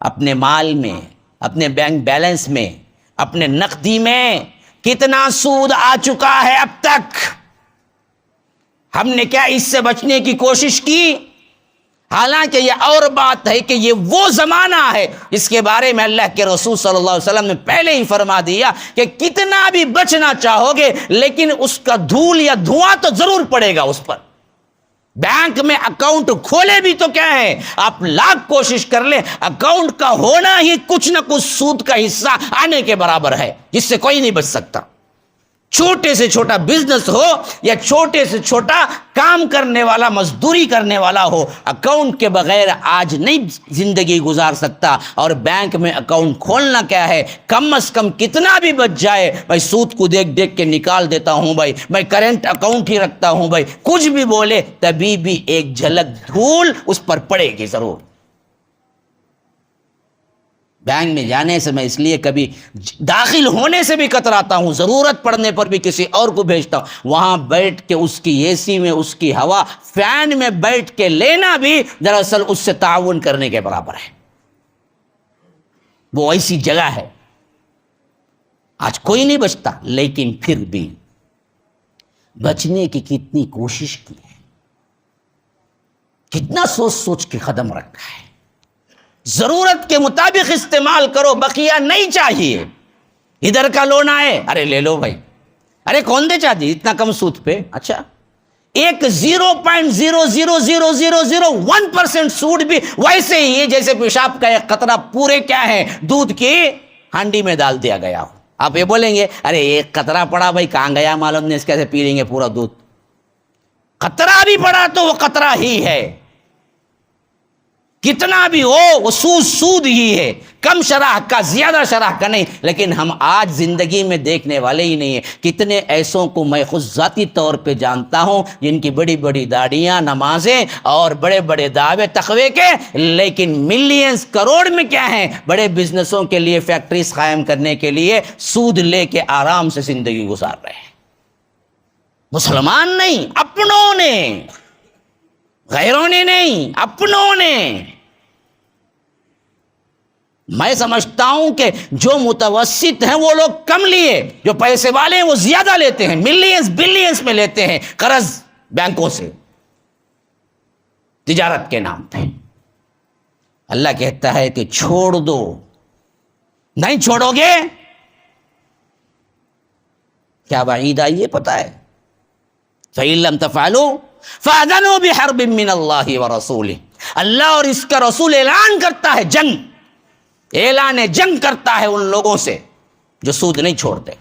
اپنے مال میں، اپنے بینک بیلنس میں، اپنے نقدی میں کتنا سود آ چکا ہے اب تک؟ ہم نے کیا اس سے بچنے کی کوشش کی؟ حالانکہ یہ اور بات ہے کہ یہ وہ زمانہ ہے جس کے بارے میں اللہ کے رسول صلی اللہ علیہ وسلم نے پہلے ہی فرما دیا کہ کتنا بھی بچنا چاہو گے لیکن اس کا دھول یا دھواں تو ضرور پڑے گا اس پر۔ بینک میں اکاؤنٹ کھولے بھی تو کیا ہے، آپ لاکھ کوشش کر لیں، اکاؤنٹ کا ہونا ہی کچھ نہ کچھ سود کا حصہ آنے کے برابر ہے، جس سے کوئی نہیں بچ سکتا۔ چھوٹے سے چھوٹا بزنس ہو یا چھوٹے سے چھوٹا کام کرنے والا، مزدوری کرنے والا ہو، اکاؤنٹ کے بغیر آج نہیں زندگی گزار سکتا۔ اور بینک میں اکاؤنٹ کھولنا کیا ہے، کم از کم کتنا بھی بچ جائے، بھائی سود کو دیکھ دیکھ کے نکال دیتا ہوں، بھائی کرنٹ اکاؤنٹ ہی رکھتا ہوں، بھائی کچھ بھی بولے تبھی بھی ایک جھلک دھول اس پر پڑے گی ضرور۔ بینک میں جانے سے میں اس لیے کبھی داخل ہونے سے بھی کتراتا ہوں، ضرورت پڑنے پر بھی کسی اور کو بھیجتا ہوں، وہاں بیٹھ کے اس کی اے سی میں، اس کی ہوا فین میں بیٹھ کے لینا بھی دراصل اس سے تعاون کرنے کے برابر ہے۔ وہ ایسی جگہ ہے، آج کوئی نہیں بچتا، لیکن پھر بھی بچنے کی کتنی کوشش کی ہے، کتنا سوچ سوچ کے قدم رکھا ہے۔ ضرورت کے مطابق استعمال کرو، بقیہ نہیں چاہیے۔ ادھر کا لون آئے، ارے لے لو بھائی، ارے کون دے چاہتی اتنا کم سود پہ؟ اچھا ایک 0.00001% سود بھی ویسے ہی ہے جیسے پیشاب کا ایک قطرہ پورے کیا ہے دودھ کی ہانڈی میں ڈال دیا گیا ہو۔ آپ یہ بولیں گے ارے ایک قطرہ پڑا بھائی کہاں گیا معلوم نہیں، اس کیسے پی لیں گے پورا دودھ؟ قطرہ بھی پڑا تو وہ قطرہ ہی ہے، کتنا بھی ہو وہ سود ہی ہے، کم شرح کا زیادہ شرح کا نہیں۔ لیکن ہم آج زندگی میں دیکھنے والے ہی نہیں ہیں۔ کتنے ایسوں کو میں خود ذاتی طور پہ جانتا ہوں جن کی بڑی بڑی داڑیاں، نمازیں اور بڑے بڑے دعوے تقوی کے، لیکن ملینز کروڑ میں کیا ہیں، بڑے بزنسوں کے لیے، فیکٹریز قائم کرنے کے لیے سود لے کے آرام سے زندگی گزار رہے ہیں۔ مسلمان نہیں، اپنوں نے، غیروں نے نہیں، اپنوں نے۔ میں سمجھتا ہوں کہ جو متوسط ہیں وہ لوگ کم لیے، جو پیسے والے ہیں وہ زیادہ لیتے ہیں، ملینز بلینز میں لیتے ہیں قرض بینکوں سے تجارت کے نام پہ۔ اللہ کہتا ہے کہ چھوڑ دو، نہیں چھوڑو گے کیا وعید آئی ہے پتہ ہے؟ فَإِن لَمْ تَفْعَلُوا فَأَذَنُوا بِحَرْبٍ مِّنَ اللَّهِ وَرَسُولِهِ۔ اللہ اور اس کا رسول اعلان کرتا ہے جنگ، اعلان جنگ کرتا ہے ان لوگوں سے جو سود نہیں چھوڑتے۔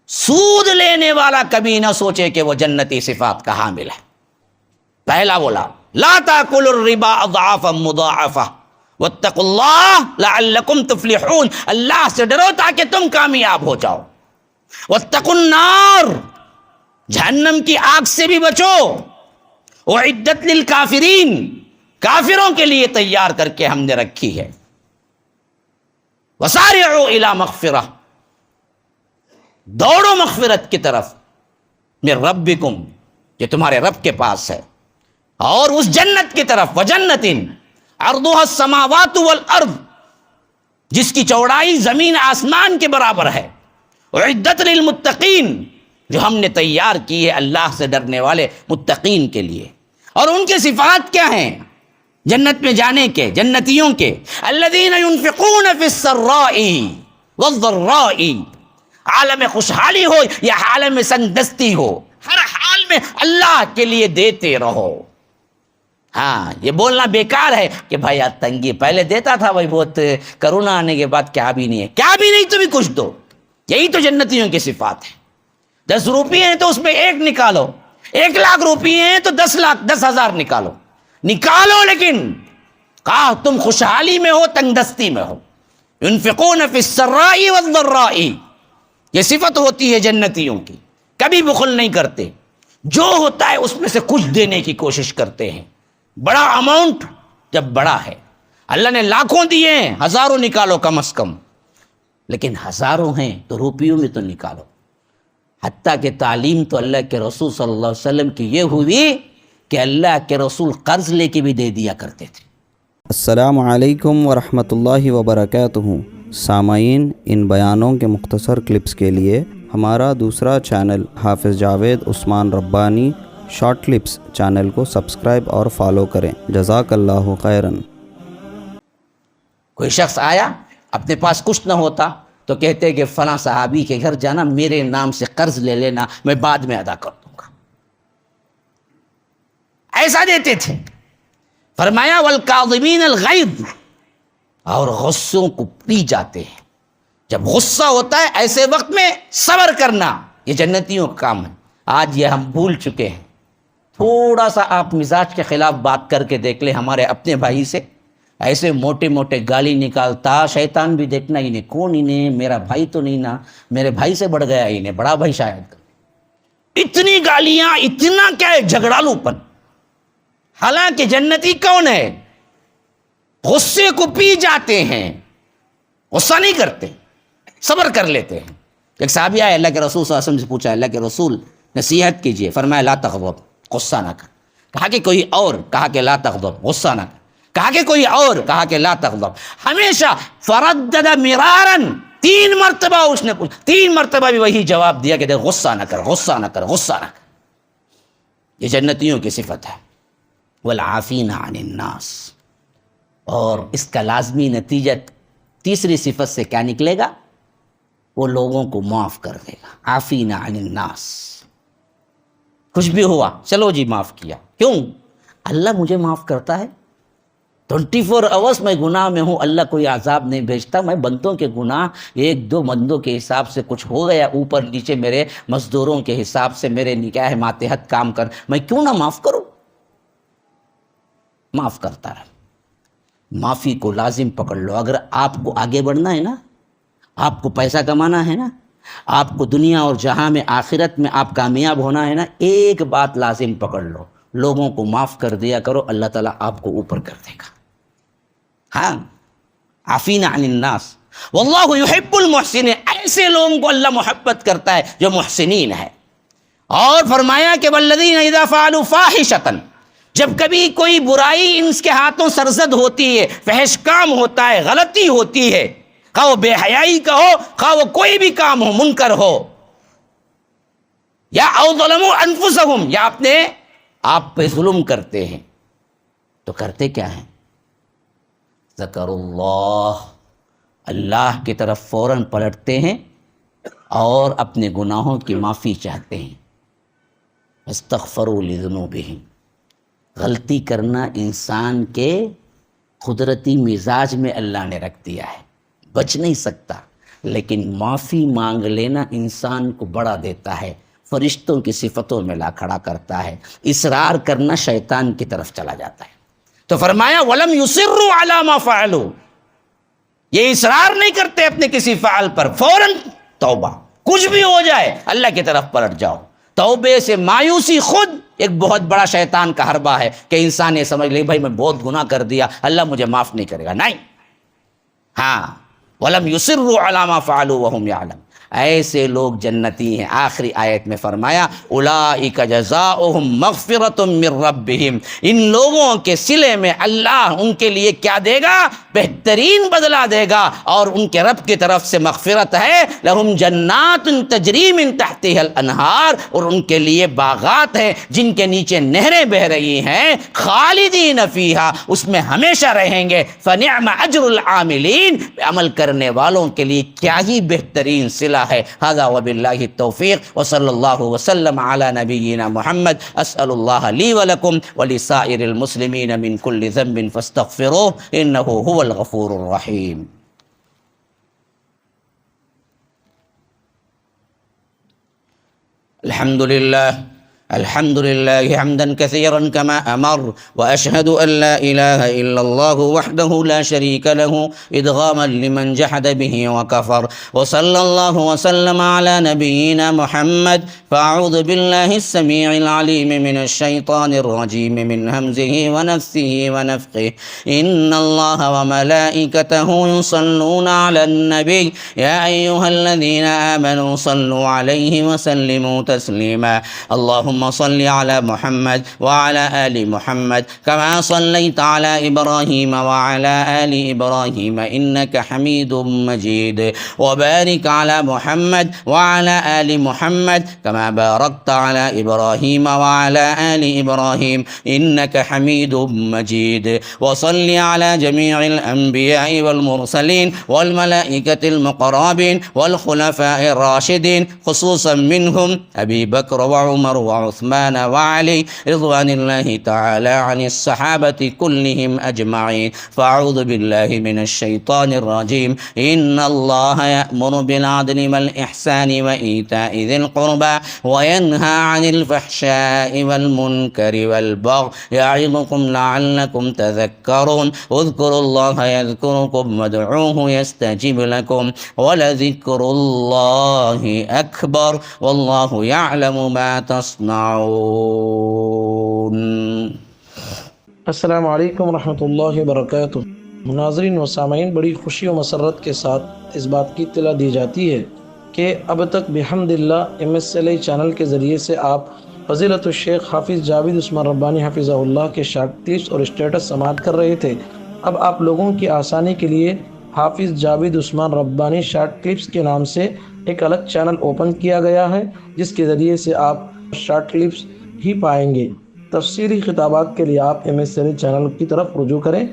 سود لینے والا کبھی نہ سوچے کہ وہ جنتی صفات کا حامل ہے۔ پہلا بولا لا تاکلوا الربا اضعافا مضاعفہ واتقوا اللہ لعلکم تفلحون، اللہ سے ڈرو تاکہ تم کامیاب ہو جاؤ۔ واتقوا النار، جہنم کی آگ سے بھی بچو۔ اعدت للکافرین، کافروں کے لیے تیار کر کے ہم نے رکھی ہے۔ وسارعوا الی مغفرہ، دوڑو مغفرت کی طرف، من ربکم، جو تمہارے رب کے پاس ہے، اور اس جنت کی طرف، وجنت عرضها السماوات والارض، جس کی چوڑائی زمین آسمان کے برابر ہے۔ اعدت للمتقین، جو ہم نے تیار کی ہے اللہ سے ڈرنے والے متقین کے لیے۔ اور ان کے صفات کیا ہیں جنت میں جانے کے، جنتیوں کے؟ الذین ينفقون فی السراء والضراء، عالم خوشحالی ہو یا عالم سنگدستی ہو، ہر حال میں اللہ کے لیے دیتے رہو۔ ہاں یہ بولنا بیکار ہے کہ بھائی تنگی پہلے دیتا تھا، بھائی بہت کرونا آنے کے بعد کیا بھی نہیں ہے، کیا بھی نہیں تو بھی کچھ دو۔ یہی تو جنتیوں کی صفات ہے۔ 10 روپیے ہیں تو اس میں 1 نکالو، 1 لاکھ روپیے ہیں تو 10,000 نکالو، لیکن کہا تم خوشحالی میں ہو تنگ دستی میں ہو۔ ينفقون فی السراء والضراء، یہ صفت ہوتی ہے جنتیوں کی، کبھی بخل نہیں کرتے، جو ہوتا ہے اس میں سے کچھ دینے کی کوشش کرتے ہیں۔ بڑا اماؤنٹ جب بڑا ہے، اللہ نے لاکھوں دیے ہیں، ہزاروں نکالو کم از کم، لیکن ہزاروں ہیں تو روپیوں میں تو نکالو۔ حتیٰ کہ تعلیم تو اللہ کے رسول صلی اللہ علیہ وسلم کی یہ ہوئی کہ اللہ کے رسول قرض لے کے بھی دے دیا کرتے تھے۔ السلام علیکم ورحمۃ اللہ وبرکاتہ۔ سامعین، ان بیانوں کے مختصر کلپس کے لیے ہمارا دوسرا چینل حافظ جاوید عثمان ربانی شارٹ کلپس چینل کو سبسکرائب اور فالو کریں۔ جزاک اللہ خیراً۔ کوئی شخص آیا، اپنے پاس کچھ نہ ہوتا تو کہتے کہ فلاں صحابی کے گھر جانا، میرے نام سے قرض لے لینا، میں بعد میں ادا کر دوں گا، ایسا دیتے تھے۔ فرمایا والکاظمین الغیظ، اور غصوں کو پی جاتے ہیں۔ جب غصہ ہوتا ہے ایسے وقت میں صبر کرنا، یہ جنتیوں کا کام ہے. آج یہ ہم بھول چکے ہیں. تھوڑا سا آپ مزاج کے خلاف بات کر کے دیکھ لیں ہمارے اپنے بھائی سے, ایسے موٹے موٹے گالی نکالتا, شیطان بھی دیکھنا انہیں کون, انہیں میرا بھائی تو نہیں نا, میرے بھائی سے بڑھ گیا انہیں, بڑا بھائی شاید. اتنی گالیاں, اتنا کیا ہے جھگڑالو پن. حالانکہ جنتی کون ہے؟ غصے کو پی جاتے ہیں, غصہ نہیں کرتے, صبر کر لیتے ہیں. ایک صحابی آئے, اللہ کے رسول صلی اللہ علیہ وسلم سے پوچھا, اللہ کے رسول نصیحت کیجئے. فرمایا لا تغضب, غصہ نہ کر. کہا کہ کوئی اور, کہا کہ لا تغضب, غصہ نہ کر. کہا کہ کوئی اور, کہا کہ لا تغضب. ہمیشہ فردد مرارن, 3 مرتبہ اس نے پوچھا, 3 مرتبہ بھی وہی جواب دیا کہ غصہ نہ کر, غصہ نہ کر, غصہ نہ کر. یہ جنتیوں کی صفت ہے. والعافین عن الناس. اور اس کا لازمی نتیجہ تیسری صفت سے کیا نکلے گا؟ وہ لوگوں کو معاف کر دے گا. عافین عن الناس, کچھ بھی ہوا چلو جی معاف کیا. کیوں؟ اللہ مجھے معاف کرتا ہے. 24 آورس میں گناہ میں ہوں, اللہ کوئی عذاب نہیں بھیجتا. میں بندوں کے گناہ 1-2 بندوں کے حساب سے کچھ ہو گیا اوپر نیچے, میرے مزدوروں کے حساب سے میرے نکاح ماتحت کام کر, میں کیوں نہ معاف کروں؟ معاف کرتا رہے. معافی کو لازم پکڑ لو. اگر آپ کو آگے بڑھنا ہے نا, آپ کو پیسہ کمانا ہے نا, آپ کو دنیا اور جہاں میں آخرت میں آپ کامیاب ہونا ہے نا, ایک بات لازم پکڑ لو, لوگوں کو معاف کر دیا کرو, اللہ تعالیٰ آپ کو اوپر کر دے گا. ہاں, عافین عن الناس واللہ یحب المحسنین. ایسے لوگوں کو اللہ محبت کرتا ہے جو محسنین ہے. اور فرمایا کہ والذین اذا فعلوا فاحشۃ, جب کبھی کوئی برائی ان کے ہاتھوں سرزد ہوتی ہے, فحش کام ہوتا ہے, غلطی ہوتی ہے, خواہ وہ بے حیائی کا ہو, خواہ وہ کوئی بھی کام ہو, منکر ہو, یا او ظلموا انفسہم, یا اپنے آپ پہ ظلم کرتے ہیں, تو کرتے کیا ہیں؟ ذکر اللہ, اللہ کی طرف فوراً پلٹتے ہیں اور اپنے گناہوں کی معافی چاہتے ہیں. استغفروا لذنوبہم. غلطی کرنا انسان کے قدرتی مزاج میں اللہ نے رکھ دیا ہے, بچ نہیں سکتا. لیکن معافی مانگ لینا انسان کو بڑا دیتا ہے, فرشتوں کی صفتوں میں لا کھڑا کرتا ہے. اصرار کرنا شیطان کی طرف چلا جاتا ہے. تو فرمایا ولم یصروا علی ما فعلوا, یہ اصرار نہیں کرتے اپنے کسی فعل پر, فوراً توبہ, کچھ بھی ہو جائے اللہ کی طرف پلٹ جاؤ. توبے سے مایوسی خود ایک بہت بڑا شیطان کا حربہ ہے کہ انسان یہ سمجھ لے بھائی میں بہت گناہ کر دیا, اللہ مجھے معاف نہیں کرے گا. نہیں, ہاں, ولم یصروا علی ما فعلوا وهم یعلمون. ایسے لوگ جنتی ہیں. آخری آیت میں فرمایا اولئک جزاؤہم مغفرۃ من ربہم, ان لوگوں کے صلے میں اللہ ان کے لیے کیا دے گا؟ بہترین بدلہ دے گا, اور ان کے رب کی طرف سے مغفرت ہے. لہم جنات تجری من تحتها الانہار, اور ان کے لیے باغات ہیں جن کے نیچے نہریں بہہ رہی ہیں. خالدین فیہا, اس میں ہمیشہ رہیں گے. فنعم اجر العاملین, عمل کرنے والوں کے لیے کیا ہی بہترین صلہ ہے. هذا وباللہ التوفیق وصلی اللہ وسلم علی نبینا محمد. اسأل اللہ لی ولکم ولسائر المسلمین من کل ذنب فاستغفروه انه هو الغفور الرحیم. الحمد لله حمدا كثيرا كما أمر, وأشهد أن لا إله إلا الله وحده لا شريك له إدغاما لمن جحد به وكفر, وصلى الله وسلم على نبينا محمد. فأعوذ بالله السميع العليم من الشيطان الرجيم من همزه ونفثه ونفخه. إن الله وملائكته يصلون على النبي يا أيها الذين آمنوا صلوا عليه وسلموا تسليما. اللهم صل على محمد وعلى آل محمد كما صليت على إبراهيم وعلى آل إبراهيم إنك حميد مجيد. وبارك على محمد وعلى آل محمد كما باركت على إبراهيم وعلى آل إبراهيم إنك حميد مجيد. وصل على جميع الأنبياء والمرسلين والملائكة المقربين والخلفاء الراشدين, خصوصا منهم أبي بكر وعمر وعثمان وعثمان وعلي رضوان الله تعالى عن الصحابة كلهم أجمعين. فأعوذ بالله من الشيطان الرجيم. إن الله يأمر بالعدل والإحسان وإيتاء ذي القربى وينهى عن الفحشاء والمنكر والبغي يعظكم لعلكم تذكرون. اذكروا الله يذكركم وادعوه يستجب لكم ولذكر الله أكبر والله يعلم ما تصنعون. السلام علیکم ورحمۃ اللہ وبرکاتہ. ناظرین و سامعین، بڑی خوشی و مسرت کے ساتھ اس بات کی اطلاع دی جاتی ہے کہ اب تک بحمد اللہ MSLI چینل کے ذریعے سے آپ فضیلت الشیخ حافظ جاوید عثمان ربانی حفظہ اللہ کے شارٹ کلپس اور اسٹیٹس سماعت کر رہے تھے. اب آپ لوگوں کی آسانی کے لیے حافظ جاوید عثمان ربانی شارٹ کلپس کے نام سے ایک الگ چینل اوپن کیا گیا ہے، جس کے ذریعے سے آپ شارٹ کلپس ہی پائیں گے. تفصیلی خطابات کے لیے آپ MSLI چینل کی طرف رجوع کریں.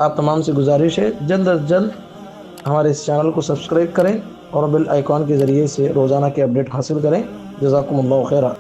آپ تمام سے گزارش ہے جلد از جلد ہمارے اس چینل کو سبسکرائب کریں اور بیل آئیکن کے ذریعے سے روزانہ کے اپڈیٹ حاصل کریں. جزاکم اللہ خیرہ.